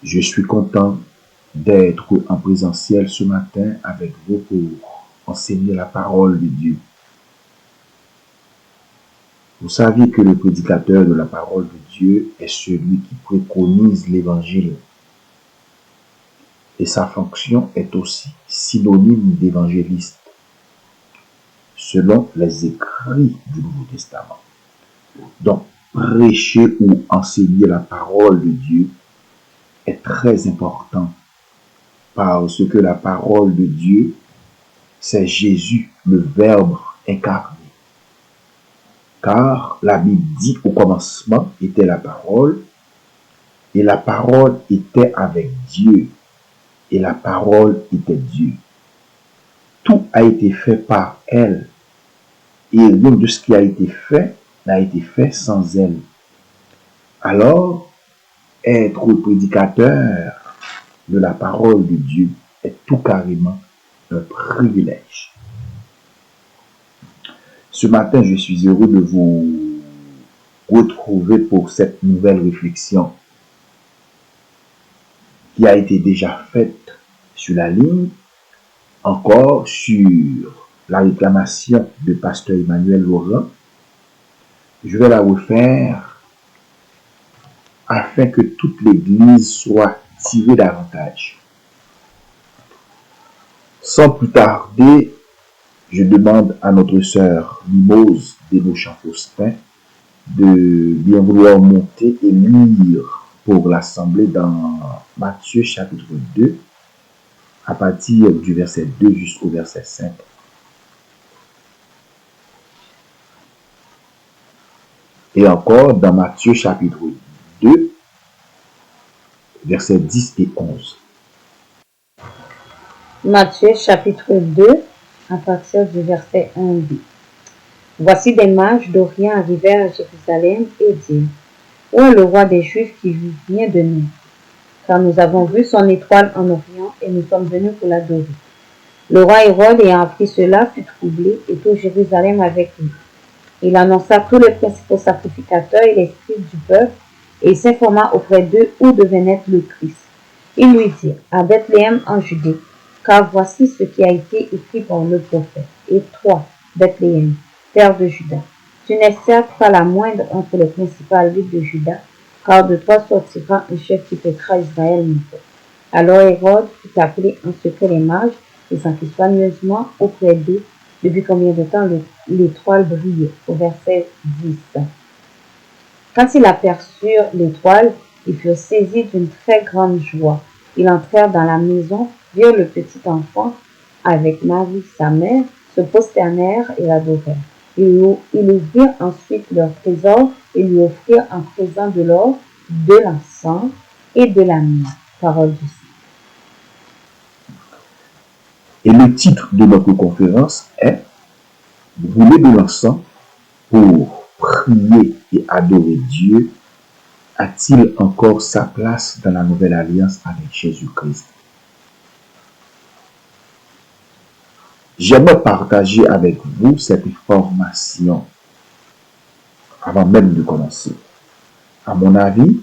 Je suis content d'être en présentiel ce matin avec vous pour enseigner la parole de Dieu. Vous savez que le prédicateur de la parole de Dieu est celui qui préconise l'évangile. Et sa fonction est aussi synonyme d'évangéliste, selon les écrits du Nouveau Testament. Donc, prêcher ou enseigner la parole de Dieu est très important parce que la parole de Dieu, c'est Jésus, le Verbe incarné. Car la Bible dit au commencement était la parole, et la parole était avec Dieu, et la parole était Dieu. Tout a été fait par elle, et rien de ce qui a été fait n'a été fait sans elle. Alors, être prédicateur de la parole de Dieu est tout carrément un privilège. Ce matin, je suis heureux de vous retrouver pour cette nouvelle réflexion qui a été déjà faite sur la ligne, encore sur la réclamation de pasteur Emmanuel Laurent. Je vais la refaire afin que toute l'Église soit tirée davantage. Sans plus tarder, je demande à notre sœur Mimose Desbauchamps-Faustin de bien vouloir monter et lire pour l'Assemblée dans Matthieu chapitre 2, à partir du verset 2 jusqu'au verset 5. Et encore dans Matthieu chapitre 2, versets 10 et 11. Matthieu chapitre 2, à partir du verset 1 dit: Voici des mages d'Orient arrivèrent à Jérusalem et dirent: Où est le roi des Juifs qui vient de nous? Car nous avons vu son étoile en Orient et nous sommes venus pour l'adorer. Le roi Hérode, ayant appris cela, fut troublé et tout Jérusalem avec lui. Il annonça tous les principaux sacrificateurs et les scribes du peuple, et il s'informa auprès d'eux où devait naître le Christ. Il lui dit: À Bethléem en Judée, car voici ce qui a été écrit par le prophète. Et toi, Bethléem, terre de Juda, tu n'es certes pas la moindre entre les principales villes de Juda, car de toi sortira un chef qui pèsera Israël mon peuple. Alors Hérode fit appeler en secret les mages et s'enquit soigneusement auprès d'eux depuis combien de temps l'étoile brillait. Au verset 10. Quand ils aperçurent l'étoile, ils furent saisis d'une très grande joie. Ils entrèrent dans la maison, virent le petit enfant avec Marie, sa mère, se prosternèrent et l'adorèrent. Ils ouvrirent ensuite leur trésor et lui offrirent en présent de l'or, de l'encens et de la myrrhe. Parole du Seigneur. Et le titre de notre conférence est « Brûler de l'encens pour prier et adorer Dieu a-t-il encore sa place dans la nouvelle alliance avec Jésus-Christ ?» J'aimerais partager avec vous cette information avant même de commencer. À mon avis,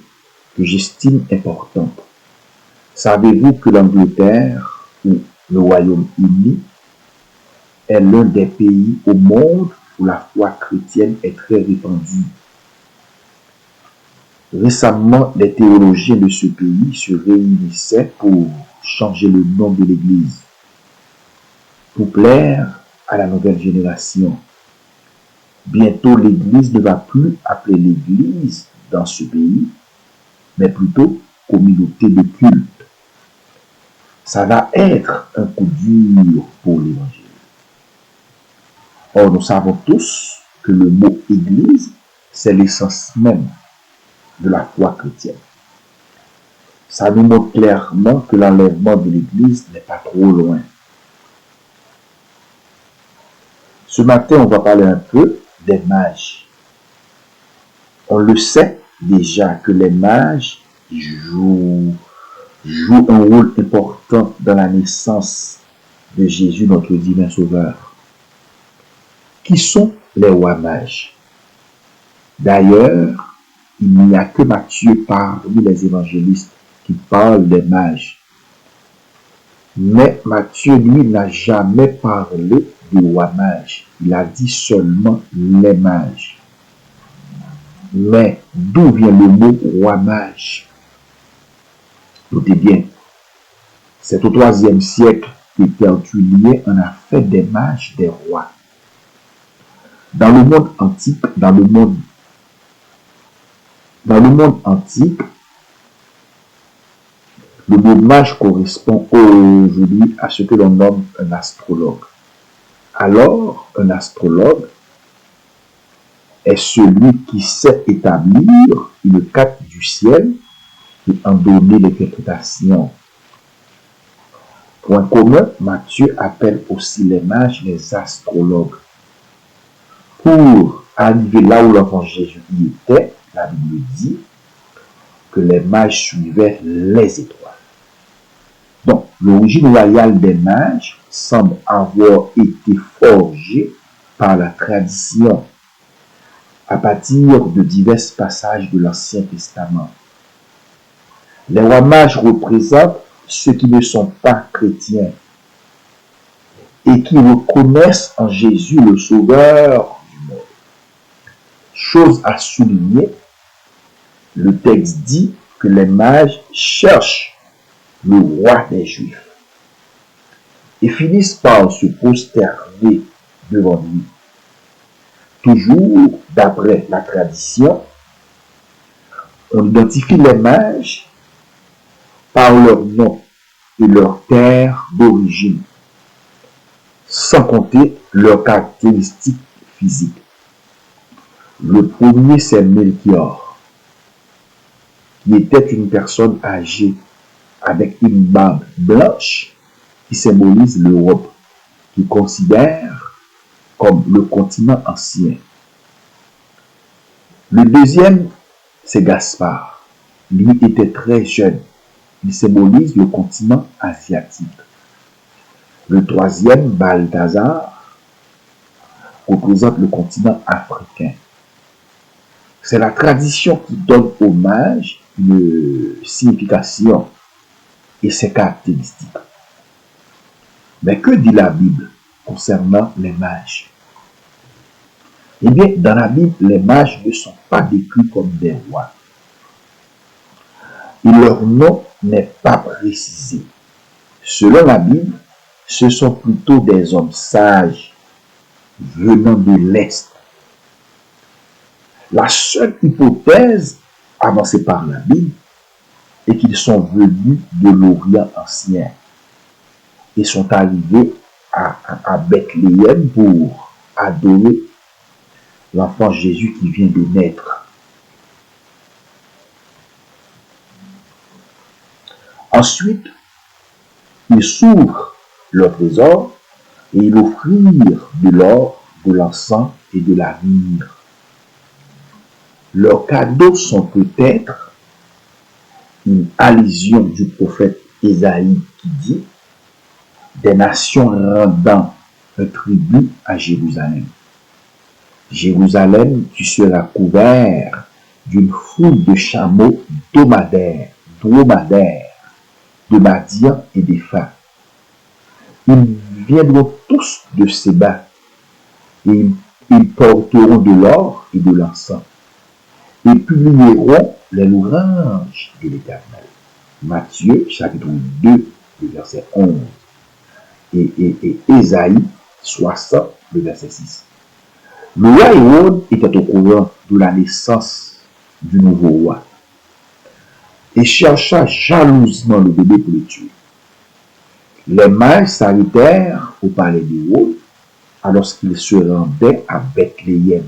que j'estime importante. Savez-vous que l'Angleterre ou le Royaume-Uni est l'un des pays au monde où la foi chrétienne est très répandue? Récemment, les théologiens de ce pays se réunissaient pour changer le nom de l'Église, pour plaire à la nouvelle génération. Bientôt, l'Église ne va plus appeler l'Église dans ce pays, mais plutôt communauté de culte. Ça va être un coup dur pour l'Évangile. Or, nous savons tous que le mot Église, c'est l'essence même de la foi chrétienne. Ça nous montre clairement que l'enlèvement de l'Église n'est pas trop loin. Ce matin, on va parler un peu des mages. On le sait déjà que les mages jouent un rôle important dans la naissance de Jésus, notre divin sauveur. Qui sont les rois mages? D'ailleurs, il n'y a que Matthieu parmi les évangélistes qui parle des mages. Mais Matthieu, lui, n'a jamais parlé du roi mage. Il a dit seulement les mages. Mais d'où vient le mot roi mage? Notez bien, c'est au IIIe siècle que Tertullien en a fait des mages des rois. Dans le monde antique, dans le monde antique, le mot mage correspond aujourd'hui à ce que l'on nomme un astrologue. Alors, un astrologue est celui qui sait établir une carte du ciel et en donner l'interprétation. Point commun, Matthieu appelle aussi les mages les astrologues. Pour arriver là où l'enfant Jésus y était, la Bible dit que les mages suivaient les étoiles. Donc, l'origine royale des mages semble avoir été forgée par la tradition à partir de divers passages de l'Ancien Testament. Les rois mages représentent ceux qui ne sont pas chrétiens et qui reconnaissent en Jésus le Sauveur du monde. Chose à souligner, le texte dit que les mages cherchent le roi des Juifs et finissent par se prosterner devant lui. Toujours d'après la tradition, on identifie les mages par leur nom et leur terre d'origine, sans compter leurs caractéristiques physiques. Le premier, c'est Melchior, qui était une personne âgée avec une barbe blanche qui symbolise l'Europe, qui considère comme le continent ancien. Le deuxième, c'est Gaspard. Lui était très jeune. Il symbolise le continent asiatique. Le troisième, Balthazar, représente le continent africain. C'est la tradition qui donne au mage une signification et ses caractéristiques. Mais que dit la Bible concernant les mages? Eh bien, dans la Bible, les mages ne sont pas décrits comme des rois. Et leur nom n'est pas précisé. Selon la Bible, ce sont plutôt des hommes sages venant de l'Est. La seule hypothèse avancée par la Bible est qu'ils sont venus de l'Orient ancien et sont arrivés à Bethléem pour adorer l'enfant Jésus qui vient de naître. Ensuite, ils s'ouvrent leur trésor et ils offrirent de l'or, de l'encens et de la myrrhe. Leurs cadeaux sont peut-être une allusion du prophète Ésaïe qui dit « Des nations rendant un tribut à Jérusalem. Jérusalem, tu seras couvert d'une foule de chameaux dromadaires, de Madian et d'Épha. Ils viendront tous de Séba et ils porteront de l'or et de l'encens et publieront les louanges de l'Éternel. » Matthieu, chapitre 2, verset 11. Et Ésaïe 60, le verset 6. Le roi Hérode était au courant de la naissance du nouveau roi et chercha jalousement le bébé pour le tuer. Les mages s'arrêtèrent au palais d'Hérode alors qu'il se rendait à Bethléem.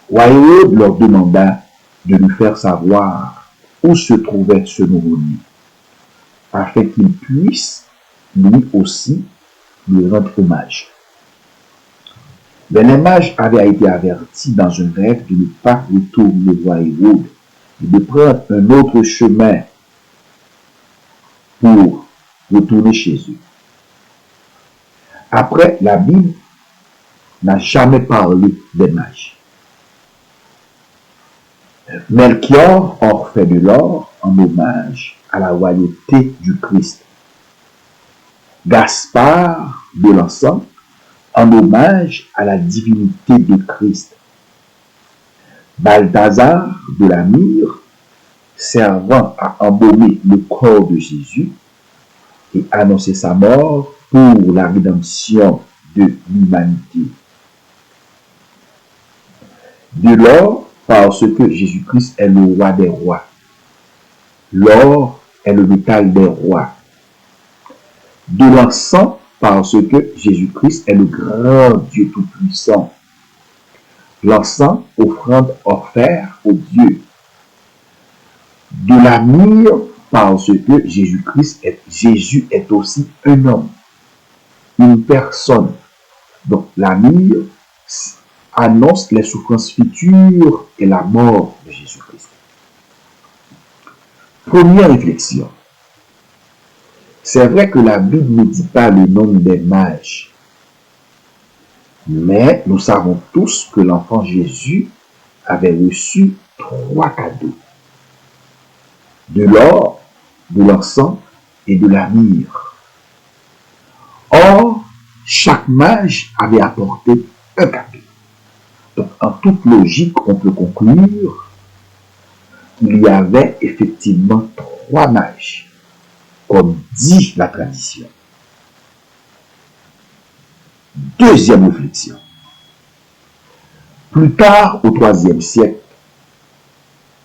Roi Hérode leur demanda de lui faire savoir où se trouvait ce nouveau-né, afin qu'il puisse lui aussi lui rendre hommage. Mais les mages avaient été avertis dans un rêve de ne pas retourner voir Hérode et de prendre un autre chemin pour retourner chez eux. Après, la Bible n'a jamais parlé des mages. Melchior offrait de l'or en hommage à la royauté du Christ. Gaspard de l'encens en hommage à la divinité de Christ. Balthazar de la myrrhe servant à embaumer le corps de Jésus et annoncer sa mort pour la rédemption de l'humanité. De l'or, parce que Jésus-Christ est le roi des rois. L'or est le métal des rois. De l'encens, parce que Jésus-Christ est le grand Dieu tout-puissant. L'encens, offrande offerte au Dieu. De la myrrhe, parce que Jésus est aussi un homme, une personne. Donc la myrrhe annonce les souffrances futures et la mort de Jésus-Christ. Première réflexion. C'est vrai que la Bible ne dit pas le nom des mages, mais nous savons tous que l'enfant Jésus avait reçu 3 cadeaux. De l'or, de l'encens et de la myrrhe. Or, chaque mage avait apporté un cadeau. Donc, en toute logique, on peut conclure qu'il y avait effectivement 3 mages, comme dit la tradition. Deuxième réflexion. Plus tard, au IIIe siècle,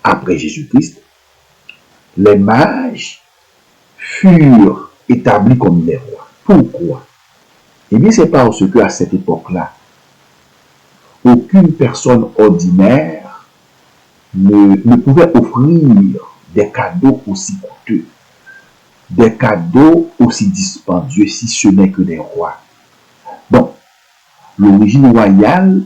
après Jésus-Christ, les mages furent établis comme des rois. Pourquoi? Eh bien, c'est parce que à cette époque-là, aucune personne ordinaire ne pouvait offrir des cadeaux aussi coûteux, des cadeaux aussi dispendieux, si ce n'est que des rois. Donc, l'origine royale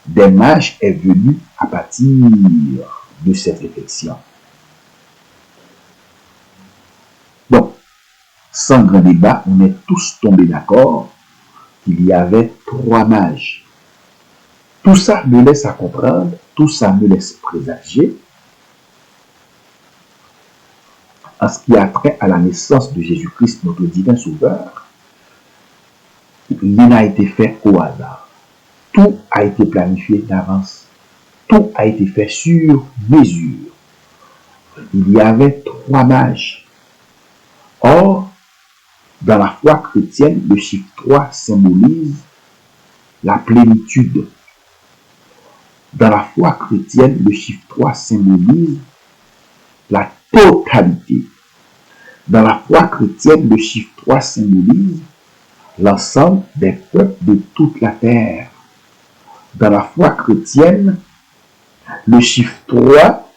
des mages est venue à partir de cette réflexion. Donc, sans grand débat, on est tous tombés d'accord qu'il y avait 3 mages. Tout ça me laisse à comprendre, tout ça me laisse présager en ce qui a trait à la naissance de Jésus-Christ, notre divin sauveur. Rien n'a été fait au hasard. Tout a été planifié d'avance. Tout a été fait sur mesure. Il y avait 3 mages. Or, dans la foi chrétienne, le chiffre 3 symbolise la plénitude. Dans la foi chrétienne, le chiffre 3 symbolise la totalité. Dans la foi chrétienne, le chiffre 3 symbolise l'ensemble des peuples de toute la terre. Dans la foi chrétienne, le chiffre 3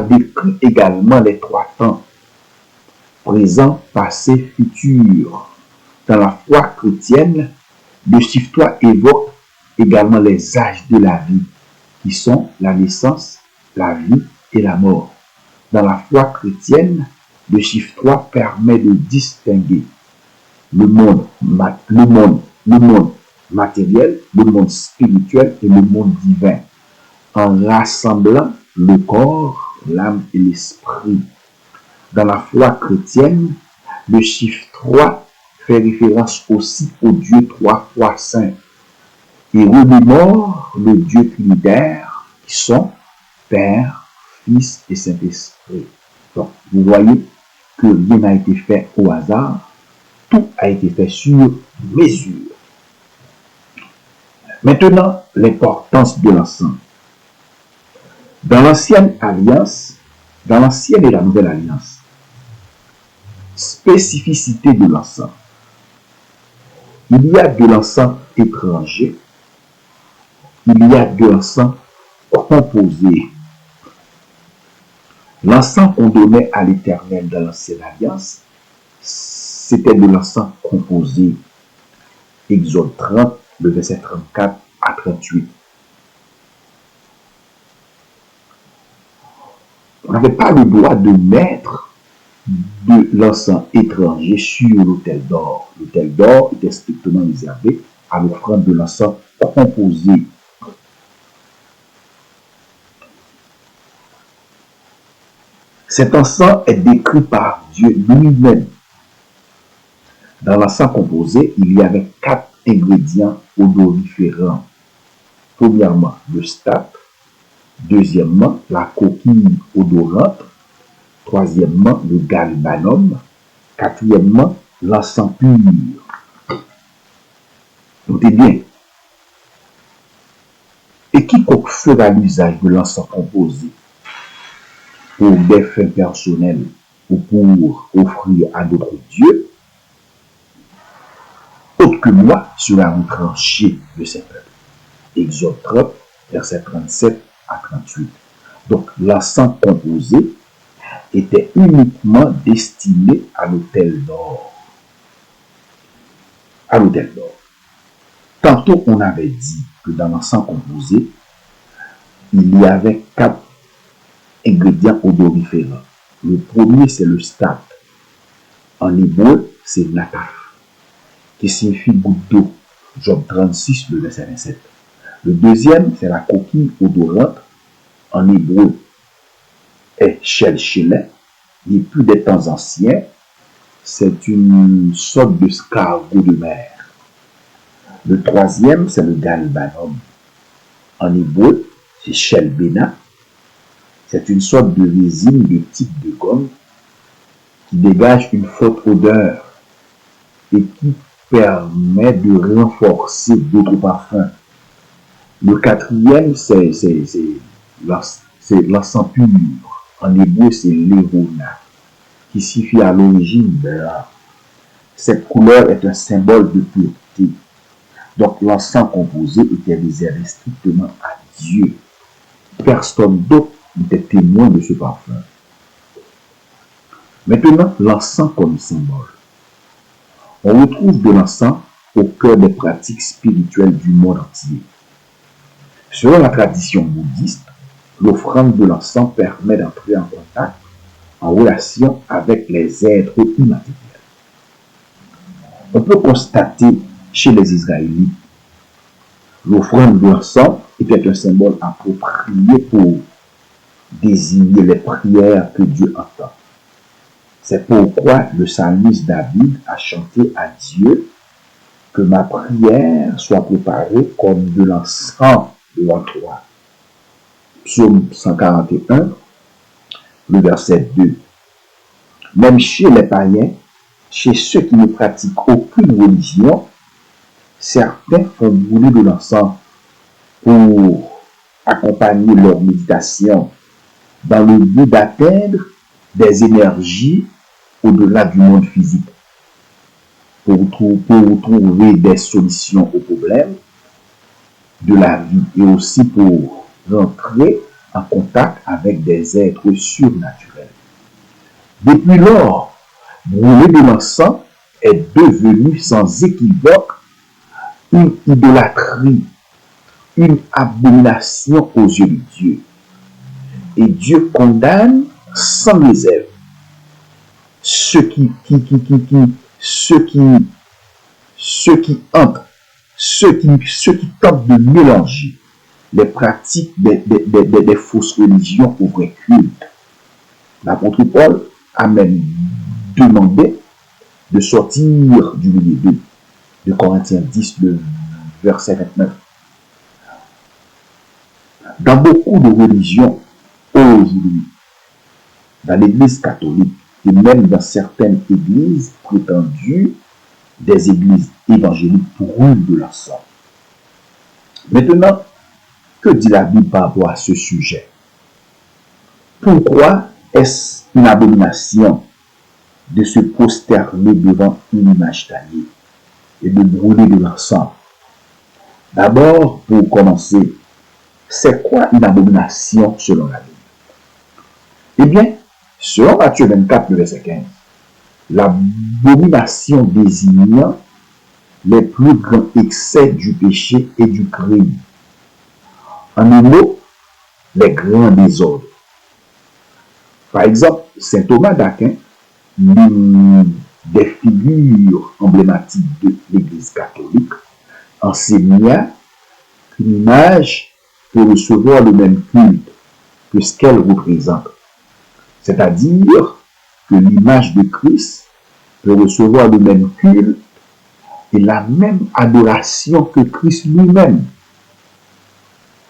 décrit également les 3 temps, présent, passé, futur. Dans la foi chrétienne, le chiffre 3 évoque également les âges de la vie, qui sont la naissance, la vie et la mort. Dans la foi chrétienne, le chiffre 3 permet de distinguer le monde matériel, le monde spirituel et le monde divin, en rassemblant le corps, l'âme et l'esprit. Dans la foi chrétienne, le chiffre 3 fait référence aussi au Dieu 3 fois saint et remémore le Dieu trinitaire qui sont Père, Fils et Saint-Esprit. Donc, vous voyez que rien n'a été fait au hasard, tout a été fait sur mesure. Maintenant, l'importance de l'encens. Dans l'ancienne alliance, dans l'ancienne et la nouvelle alliance, spécificité de l'encens. Il y a de l'encens étranger, il y a de l'encens composé. L'encens qu'on donnait à l'Éternel dans l'ancienne alliance, c'était de l'encens composé. Exode 30, le verset 34 à 38. On n'avait pas le droit de mettre de l'encens étranger sur l'autel d'or. L'autel d'or était strictement réservé à l'offrande de l'encens composé. Cet encens est décrit par Dieu lui-même. Dans l'encens composé, il y avait 4 ingrédients odoriférants. Premièrement, le stade. Deuxièmement, la coquille odorante. Troisièmement, le galbanum. Quatrièmement, l'encens pur. Notez bien. Et quiconque fera l'usage de l'encens composé pour des fins personnelles ou pour offrir à d'autres dieux, autre que moi sera retranché de ces peuples. Exode 30, versets 37 à 38. Donc, l'encens composé était uniquement destiné à l'autel d'or. À l'autel d'or. Tantôt, on avait dit que dans l'encens composé, il y avait 4 ingrédients odoriférants. Le premier, c'est le stade. En hébreu, c'est nataf, qui signifie goutte d'eau. Job 36, le verset 27. Le deuxième, c'est la coquille odorante. En hébreu, est shelchelet. Depuis des temps anciens, c'est une sorte de scargot de mer. Le troisième, c'est le galbanum. En hébreu, c'est shelbena. C'est une sorte de résine de type de gomme qui dégage une forte odeur et qui permet de renforcer d'autres parfums. Le quatrième, c'est l'encens pur. En hébreu, c'est l'érona, qui signifie à l'origine blanc. Cette couleur est un symbole de pureté. Donc, l'encens composé était réservé strictement à Dieu. Personne d'autre n'était témoin de ce parfum. Maintenant, l'encens comme symbole. On retrouve de l'encens au cœur des pratiques spirituelles du monde entier. Selon la tradition bouddhiste, l'offrande de l'encens permet d'entrer en contact, en relation avec les êtres immatériels. On peut constater chez les Israélites, l'offrande de l'encens était un symbole approprié pour désigner les prières que Dieu entend. C'est pourquoi le psalmiste David a chanté à Dieu que ma prière soit préparée comme de l'encens devant toi. Psaume 141, le verset 2. Même chez les païens, chez ceux qui ne pratiquent aucune religion, certains font brûler de l'encens pour accompagner leur méditation dans le but d'atteindre des énergies au-delà du monde physique, pour trouver des solutions aux problèmes de la vie et aussi pour rentrer en contact avec des êtres surnaturels. Depuis lors, brûler de l'encens est devenu sans équivoque une idolâtrie, une abomination aux yeux de Dieu. Et Dieu condamne sans réserve ceux qui tentent de mélanger les pratiques des fausses religions au vrai culte. L'apôtre Paul a même demandé de sortir du milieu d'eux, de Corinthiens 10, le verset 29. Dans beaucoup de religions aujourd'hui, dans l'Église catholique et même dans certaines églises prétendues, des églises évangéliques brûlent de l'encens. Maintenant, que dit la Bible par rapport à ce sujet? Pourquoi est-ce une abomination de se prosterner devant une image taillée et de brûler de l'encens? D'abord, pour commencer, c'est quoi une abomination selon la Bible? Eh bien, selon Matthieu 24, verset 15, l'abomination désignant les plus grands excès du péché et du crime. En un mot, les grands désordres. Par exemple, saint Thomas d'Aquin, l'une des figures emblématiques de l'Église catholique, enseigna qu'une image peut recevoir le même culte que ce qu'elle représente. C'est-à-dire que l'image de Christ peut recevoir le même culte et la même adoration que Christ lui-même.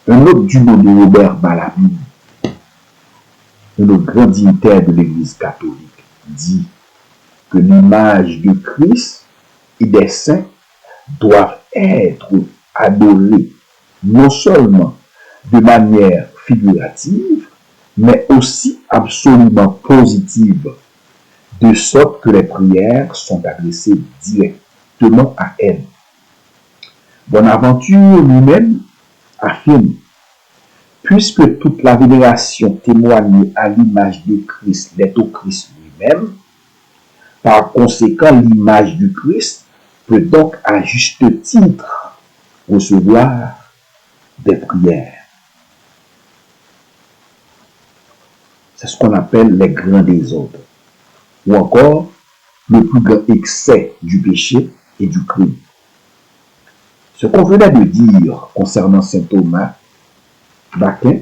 Un autre du nom de Robert Bellarmine, un autre grand dignitaire de l'Église catholique, dit que l'image de Christ et des saints doivent être adorées non seulement de manière figurative, mais aussi absolument positive, de sorte que les prières sont adressées directement à elle. Bonaventure lui-même affirme: puisque toute la vénération témoignée à l'image de Christ l'est au Christ lui-même, par conséquent, l'image du Christ peut donc à juste titre recevoir des prières. C'est ce qu'on appelle les grands désordres, ou encore le plus grand excès du péché et du crime. Ce qu'on venait de dire concernant saint Thomas d'Aquin,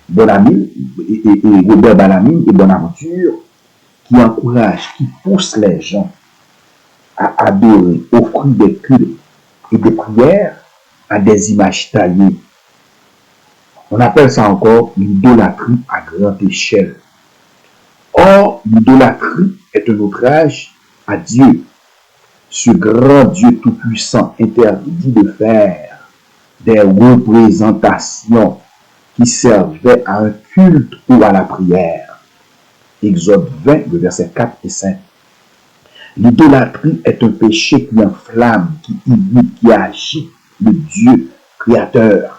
Bellarmine et Robert Bellarmine et Bonaventure, qui encouragent, qui poussent les gens à adorer, offrir des cultes et des prières à des images taillées. On appelle ça encore l'idolâtrie à grande échelle. Or, l'idolâtrie est un outrage à Dieu. Ce grand Dieu tout-puissant interdit de faire des représentations qui servaient à un culte ou à la prière. Exode 20, le verset 4 et 5. L'idolâtrie est un péché qui enflamme, qui imite, qui agit le Dieu créateur.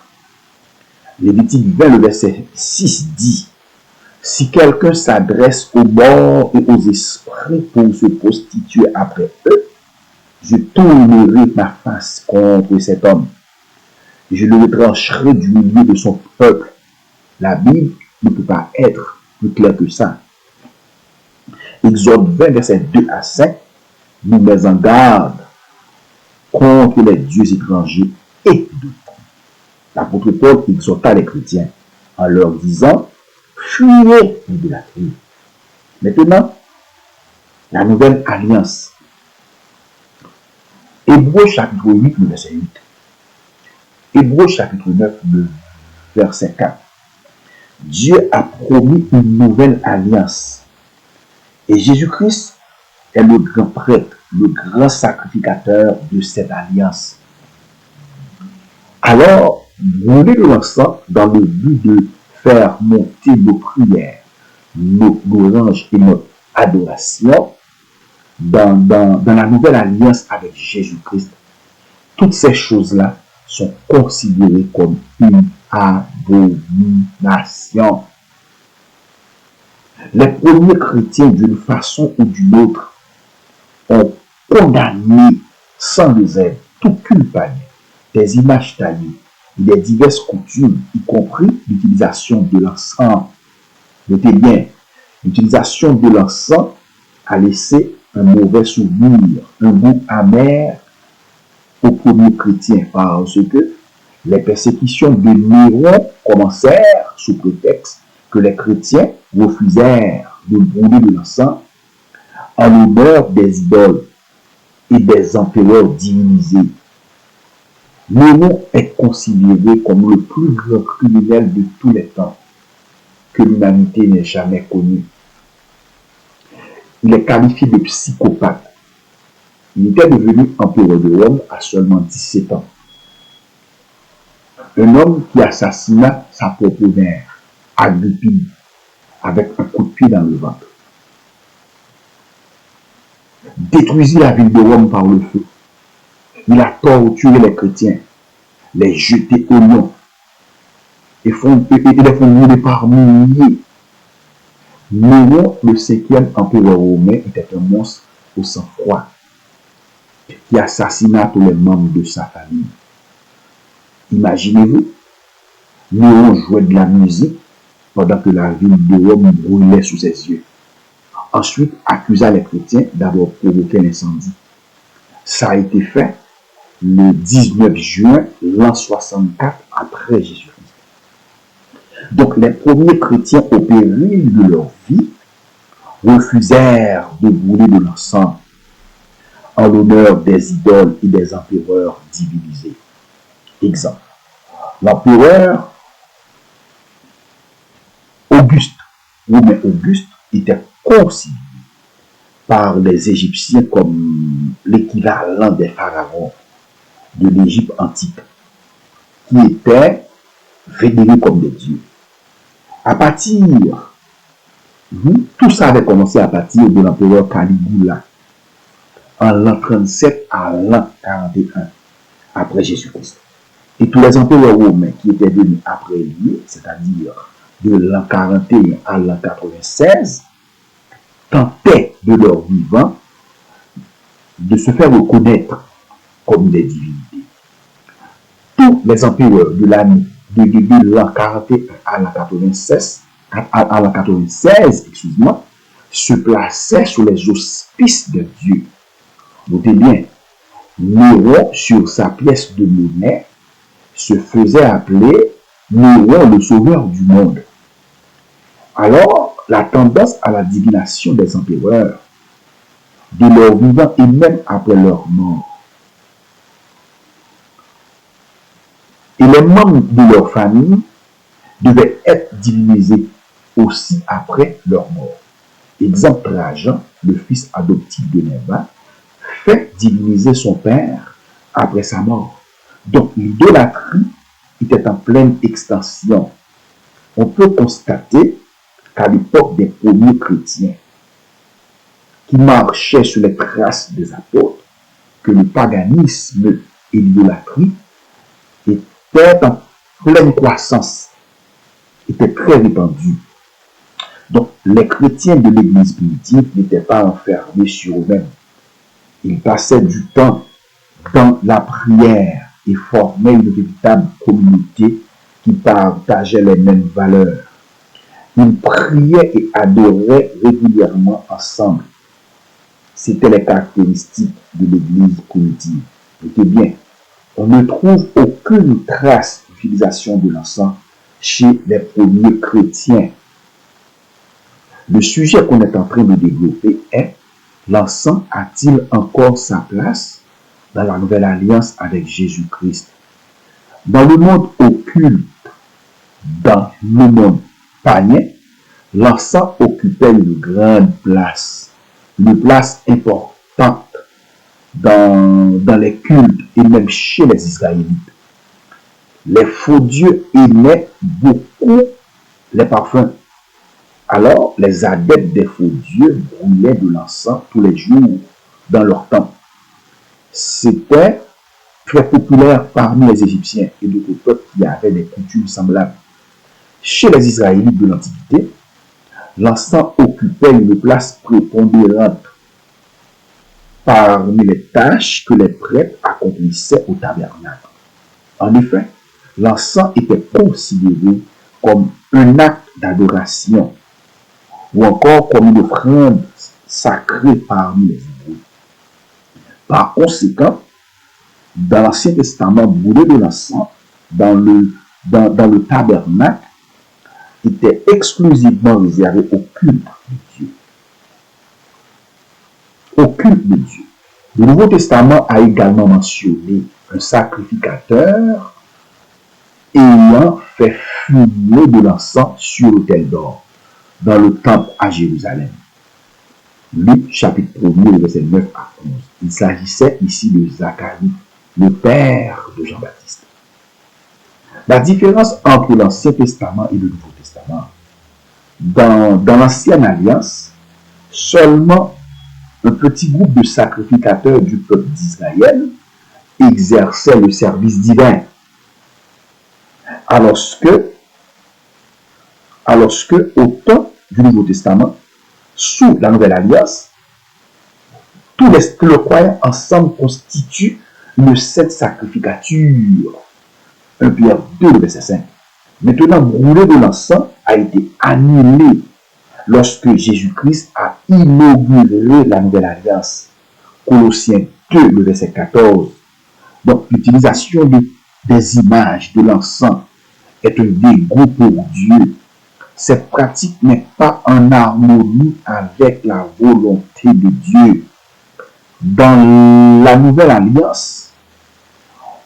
Lévitique 20, le verset 6 dit: si quelqu'un s'adresse aux morts et aux esprits pour se prostituer après eux, je tournerai ma face contre cet homme. Je le retrancherai du milieu de son peuple. La Bible ne peut pas être plus claire que ça. Exode 20, verset 2 à 5, nous met en garde contre les dieux étrangers et de l'apôtre Paul exhorta les chrétiens en leur disant: fuyez l'idolâtrie. Maintenant, la nouvelle alliance. Hébreux chapitre 8, le verset 8. Hébreux chapitre 9, le verset 4. Dieu a promis une nouvelle alliance. Et Jésus-Christ est le grand prêtre, le grand sacrificateur de cette alliance. Alors, brûlez de l'encens dans le but de faire monter nos prières, nos louanges et notre adoration dans la nouvelle alliance avec Jésus-Christ. Toutes ces choses-là sont considérées comme une abomination. Les premiers chrétiens, d'une façon ou d'une autre, ont condamné sans réserve tout culte païen, des images taillées, des diverses coutumes, y compris l'utilisation de l'encens. Notez bien, l'utilisation de l'encens a laissé un mauvais souvenir, un goût amer aux premiers chrétiens, parce que les persécutions de Néron commencèrent sous prétexte que les chrétiens refusèrent de brûler de l'encens en l'honneur des idoles et des empereurs divinisés. Néron est considéré comme le plus grand criminel de tous les temps que l'humanité n'ait jamais connu. Il est qualifié de psychopathe. Il était devenu empereur de Rome à seulement 17 ans. Un homme qui assassina sa propre mère, Agrippine, avec un coup de pied dans le ventre. Détruisit la ville de Rome par le feu. Il a torturé les chrétiens, les jeté au lion, et les font mourir par milliers. Néron, le 5e empereur romain, était un monstre au sang-froid qui assassina tous les membres de sa famille. Imaginez-vous, Néron jouait de la musique pendant que la ville de Rome brûlait sous ses yeux. Ensuite, accusa les chrétiens d'avoir provoqué l'incendie. Ça a été fait le 19 juin l'an 64 après Jésus-Christ. Donc les premiers chrétiens au péril de leur vie refusèrent de brûler de l'encens en l'honneur des idoles et des empereurs divinisés. Exemple, l'empereur Auguste, Romain Auguste, était considéré par les Égyptiens comme l'équivalent des pharaons de l'Égypte antique, qui étaient vénérés comme des dieux. À partir, tout ça avait commencé à partir de l'empereur Caligula, en l'an 37 à l'an 41 après Jésus-Christ. Et tous les empereurs romains qui étaient venus après lui, c'est-à-dire de l'an 41 à l'an 96, tentaient de leur vivant de se faire reconnaître comme des divinités. Tous les empereurs de l'année de l'an 41 à l'an 96, excuse-moi, se plaçaient sous les auspices de Dieu. Notez bien, Néron, sur sa pièce de monnaie, se faisait appeler Néron le sauveur du monde. Alors, la tendance à la divination des empereurs, de leur vivant et même après leur mort, et les membres de leur famille devaient être divinisés aussi après leur mort. Exemple, Trajan, le fils adoptif de Néva, fait diviniser son père après sa mort. Donc, l'idolâtrie était en pleine extension. On peut constater qu'à l'époque des premiers chrétiens qui marchaient sur les traces des apôtres, que le paganisme et l'idolâtrie étaient en pleine croissance, étaient très répandus. Donc, les chrétiens de l'Église primitive n'étaient pas enfermés sur eux-mêmes. Ils passaient du temps dans la prière et formaient une véritable communauté qui partageait les mêmes valeurs. Ils priaient et adoraient régulièrement ensemble. C'étaient les caractéristiques de l'Église primitive. Notez bien, on ne trouve aucune trace d'utilisation de l'encens chez les premiers chrétiens. Le sujet qu'on est en train de développer est: l'encens a-t-il encore sa place dans la nouvelle alliance avec Jésus-Christ? Dans le monde occulte, dans le monde païen, l'encens occupait une grande place, une place importante dans les cultes et même chez les Israélites. Les faux dieux aimaient beaucoup les parfums. Alors, les adeptes des faux dieux brûlaient de l'encens tous les jours dans leur temple. C'était très populaire parmi les Égyptiens et d'autres peuples qui avaient des coutumes semblables. Chez les Israélites de l'Antiquité, l'encens occupait une place prépondérante parmi les tâches que les prêtres accomplissaient au tabernacle. En effet, l'encens était considéré comme un acte d'adoration ou encore comme une offrande sacrée parmi les Hébreux. Par conséquent, dans l'Ancien Testament, brûler de l'encens dans le tabernacle était exclusivement réservé au culte de Dieu. Au culte de Dieu. Le Nouveau Testament a également mentionné un sacrificateur ayant fait fumer de l'encens sur l'autel d'or dans le temple à Jérusalem. Luc chapitre 1er, verset 9 à 11. Il s'agissait ici de Zacharie, le père de Jean-Baptiste. La différence entre l'Ancien Testament et le Nouveau Testament: dans l'Ancienne Alliance, seulement un petit groupe de sacrificateurs du peuple d'Israël exerçait le service divin, alors que au temps du Nouveau Testament, sous la Nouvelle Alliance, tous les croyants ensemble constituent une sainte sacrificature. 1 Pierre 2, verset 5. Maintenant, brûler de l'encens a été annulé lorsque Jésus-Christ a inauguré la Nouvelle Alliance. Colossiens 2, le verset 14. Donc, l'utilisation des images de l'encens est un dégoût pour Dieu. Cette pratique n'est pas en harmonie avec la volonté de Dieu. Dans la Nouvelle Alliance,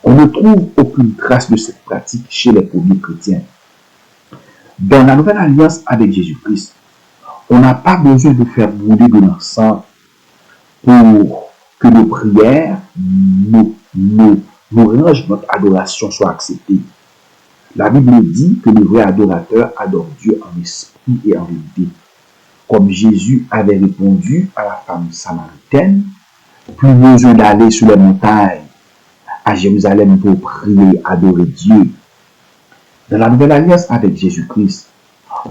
on ne trouve aucune trace de cette pratique chez les premiers chrétiens. Dans la Nouvelle Alliance avec Jésus-Christ, on n'a pas besoin de faire brûler de l'encens pour que nos prières, nos louanges, notre adoration soient acceptées. La Bible dit que le vrai adorateur adore Dieu en esprit et en vérité. Comme Jésus avait répondu à la femme samaritaine, plus besoin d'aller sur les montagnes à Jérusalem pour prier, adorer Dieu. Dans la Nouvelle Alliance avec Jésus-Christ,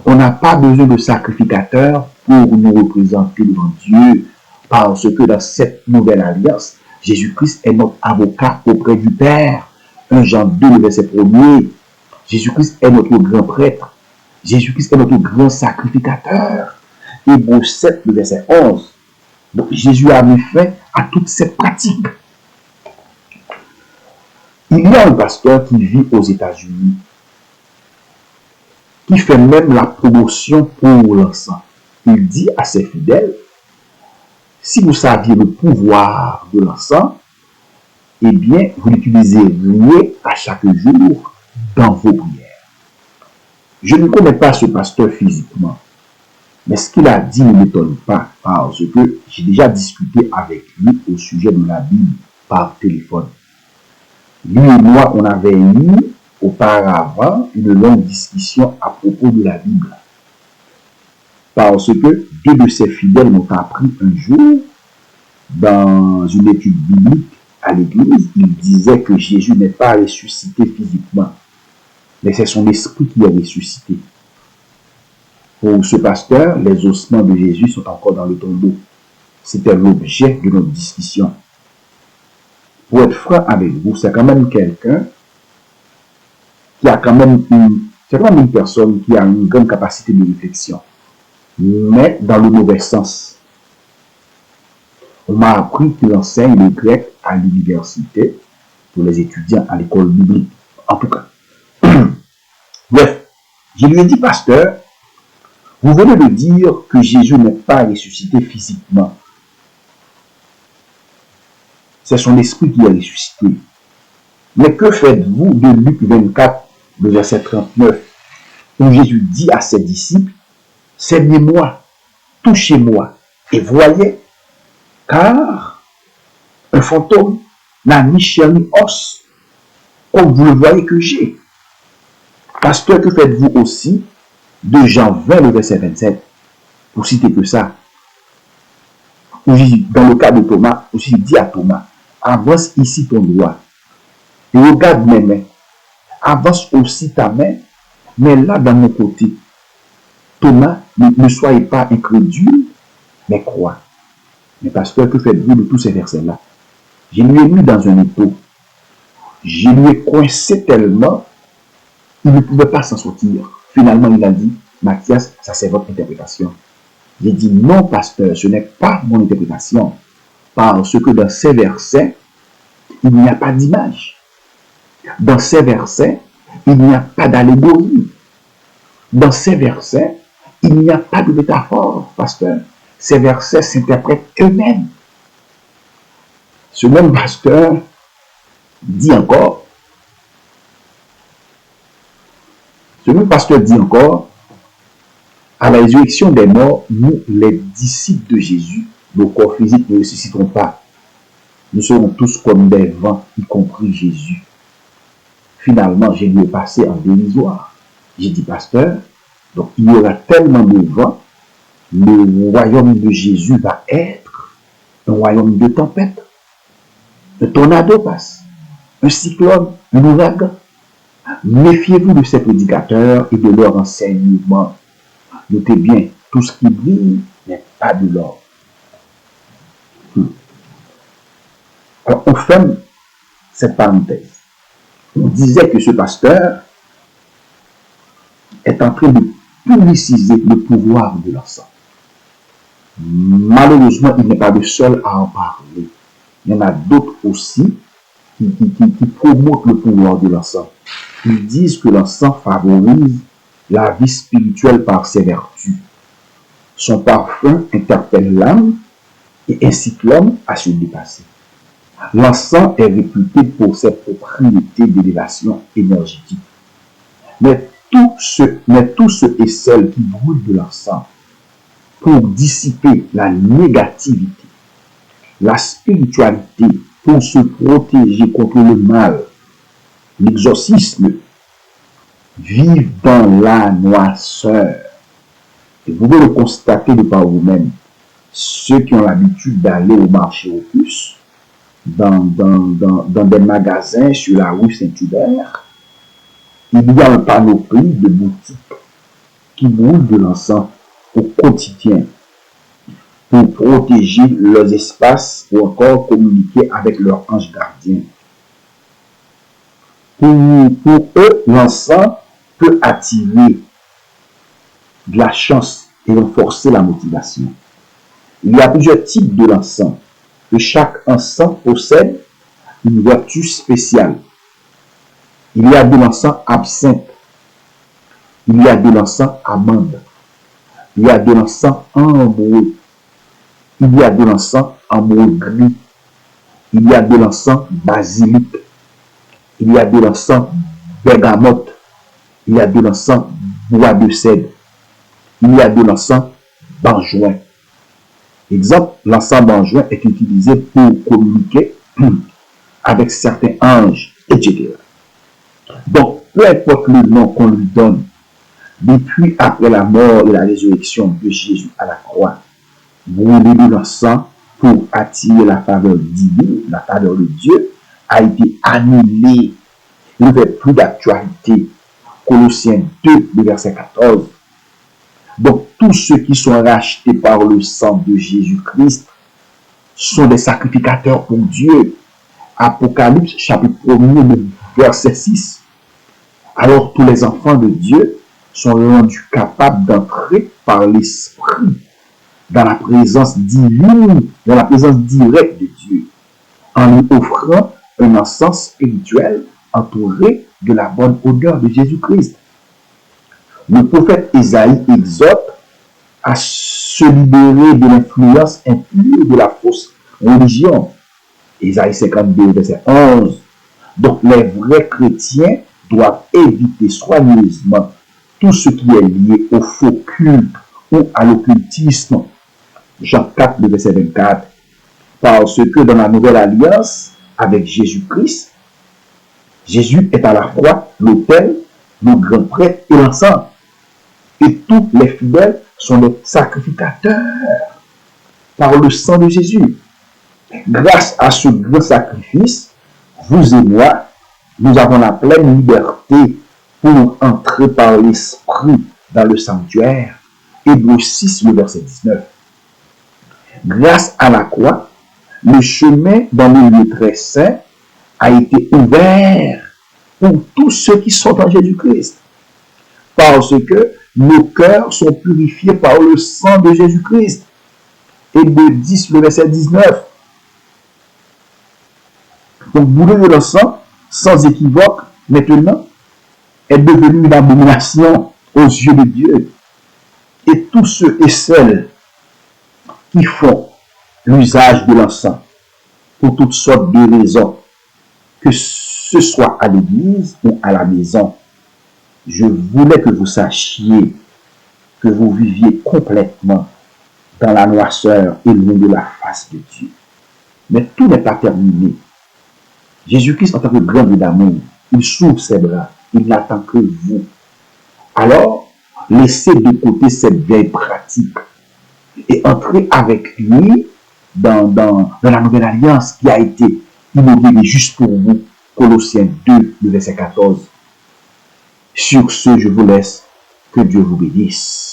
on n'a pas besoin de sacrificateurs pour nous représenter devant Dieu, parce que dans cette Nouvelle Alliance, Jésus-Christ est notre avocat auprès du Père. 1 Jean 2, verset 1er. Jésus-Christ est notre grand prêtre. Jésus-Christ est notre grand sacrificateur. Hébreux 7, verset 11. Donc Jésus a mis fin à toute cette pratique. Il y a un pasteur qui vit aux États-Unis, qui fait même la promotion pour l'encens. Il dit à ses fidèles, si vous saviez le pouvoir de l'encens, eh bien, vous l'utiliseriez à chaque jour dans vos prières. Je ne connais pas ce pasteur physiquement, mais ce qu'il a dit ne m'étonne pas, parce que j'ai déjà discuté avec lui au sujet de la Bible par téléphone. Lui et moi, on avait eu auparavant une longue discussion à propos de la Bible. Parce que deux de ses fidèles m'ont appris un jour, dans une étude biblique à l'église, il disait que Jésus n'est pas ressuscité physiquement, mais c'est son esprit qui est ressuscité. Pour ce pasteur, les ossements de Jésus sont encore dans le tombeau. C'était l'objet de notre discussion. Pour être franc avec vous, c'est quand même quelqu'un qui a quand même une personne qui a une grande capacité de réflexion, mais dans le mauvais sens. On m'a appris qu'il enseigne le grec à l'université pour les étudiants à l'école biblique. En tout cas. Bref, je lui ai dit, pasteur, vous venez de dire que Jésus n'est pas ressuscité physiquement. C'est son esprit qui est ressuscité. Mais que faites-vous de Luc 24, le verset 39, où Jésus dit à ses disciples, saignez-moi, touchez-moi, et voyez, car un fantôme n'a ni chair ni os, comme vous le voyez que j'ai. Pasteur, que faites-vous aussi de Jean 20, le verset 27, pour citer que ça, où Jésus, dans le cas de Thomas, aussi dit à Thomas, avance ici ton doigt, et regarde mes mains, avance aussi ta main, mais là dans mon côté. Thomas, ne soyez pas incrédule, mais crois. Mais pasteur, que faites-vous de tous ces versets-là? Je lui ai mis dans un étau. Je lui ai coincé tellement, il ne pouvait pas s'en sortir. Finalement, il a dit, Mathias, ça c'est votre interprétation. J'ai dit, non, pasteur, ce n'est pas mon interprétation. Parce que dans ces versets, il n'y a pas d'image. Dans ces versets, il n'y a pas d'allégorie. Dans ces versets, il n'y a pas de métaphore, pasteur. Ces versets s'interprètent eux-mêmes. Ce même pasteur dit encore, à la résurrection des morts, nous, les disciples de Jésus, nos corps physiques ne ressusciteront pas. Nous serons tous comme des vents, y compris Jésus. Finalement, j'ai lui passé en dérisoire. J'ai dit, pasteur, donc il y aura tellement de vent, le royaume de Jésus va être un royaume de tempête. Un tornado passe, un cyclone, un ouragan. Méfiez-vous de ces prédicateurs et de leur enseignement. Notez bien, tout ce qui brille n'est pas de l'or. Alors, on ferme cette parenthèse. On disait que ce pasteur est en train de publiciser le pouvoir de l'encens. Malheureusement, il n'est pas le seul à en parler. Il y en a d'autres aussi qui promotent le pouvoir de l'encens. Ils disent que l'encens favorise la vie spirituelle par ses vertus. Son parfum interpelle l'âme et incite l'homme à se dépasser. L'encens est réputé pour ses propriétés d'élévation énergétique. Mais tous ceux et celles qui brûlent de l'encens pour dissiper la négativité, la spiritualité, pour se protéger contre le mal, l'exorcisme, vivent dans la noirceur. Et vous pouvez le constater de par vous-même. Ceux qui ont l'habitude d'aller au marché aux puces, dans des magasins sur la rue Saint-Hubert, il y a un panoplie de boutiques qui brûlent de l'encens au quotidien pour protéger leurs espaces ou encore communiquer avec leurs anges gardiens. Pour eux, l'encens peut attirer de la chance et renforcer la motivation. Il y a plusieurs types de l'encens et chaque encens possède une vertu spéciale. Il y a de l'encens absinthe, il y a de l'encens amande, il y a de l'encens ambreux, il y a de l'encens ambreux gris, il y a de l'encens basilic, il y a de l'encens bergamote, il y a de l'encens bois de cèdre, il y a de l'encens benjoin. Exemple, l'encens benjoin est utilisé pour communiquer avec certains anges, etc. Donc, peu importe le nom qu'on lui donne, depuis après la mort et la résurrection de Jésus à la croix, brûler de l'encens pour attirer la faveur divine, la faveur de Dieu, a été annulé. Il n'y avait plus d'actualité. Colossiens 2, le verset 14. Donc, tous ceux qui sont rachetés par le sang de Jésus-Christ sont des sacrificateurs pour Dieu. Apocalypse, chapitre 1er, le verset 6. Alors, tous les enfants de Dieu sont rendus capables d'entrer par l'Esprit dans la présence divine, dans la présence directe de Dieu, en lui offrant un encens spirituel entouré de la bonne odeur de Jésus-Christ. Le prophète Ésaïe exhorte à se libérer de l'influence impure de la fausse religion. Ésaïe 52, verset 11. Donc, les vrais chrétiens doivent éviter soigneusement tout ce qui est lié au faux culte ou à l'occultisme. Jean 4, verset 24. Parce que dans la nouvelle alliance avec Jésus-Christ, Jésus est à la fois l'autel, le grand prêtre et l'encens. Et tous les fidèles sont des sacrificateurs par le sang de Jésus. Grâce à ce grand sacrifice, vous et moi, nous avons la pleine liberté pour entrer par l'Esprit dans le sanctuaire. Hébreux 6, le verset 19. Grâce à la croix, le chemin dans le lieu très saint a été ouvert pour tous ceux qui sont en Jésus-Christ. Parce que nos cœurs sont purifiés par le sang de Jésus-Christ. Hébreux 10, le verset 19. Donc, brûler de l'encens, sans équivoque, maintenant, est devenu une abomination aux yeux de Dieu. Et tous ceux et celles qui font l'usage de l'encens pour toutes sortes de raisons, que ce soit à l'église ou à la maison, je voulais que vous sachiez que vous viviez complètement dans la noirceur et loin de la face de Dieu. Mais tout n'est pas terminé. Jésus-Christ, en tant que grand Dieu d'amour, il s'ouvre ses bras, il n'attend que vous. Alors, laissez de côté cette vieille pratique et entrez avec lui dans la nouvelle alliance qui a été inaugurée juste pour vous. Colossiens 2, le verset 14. Sur ce, je vous laisse. Que Dieu vous bénisse.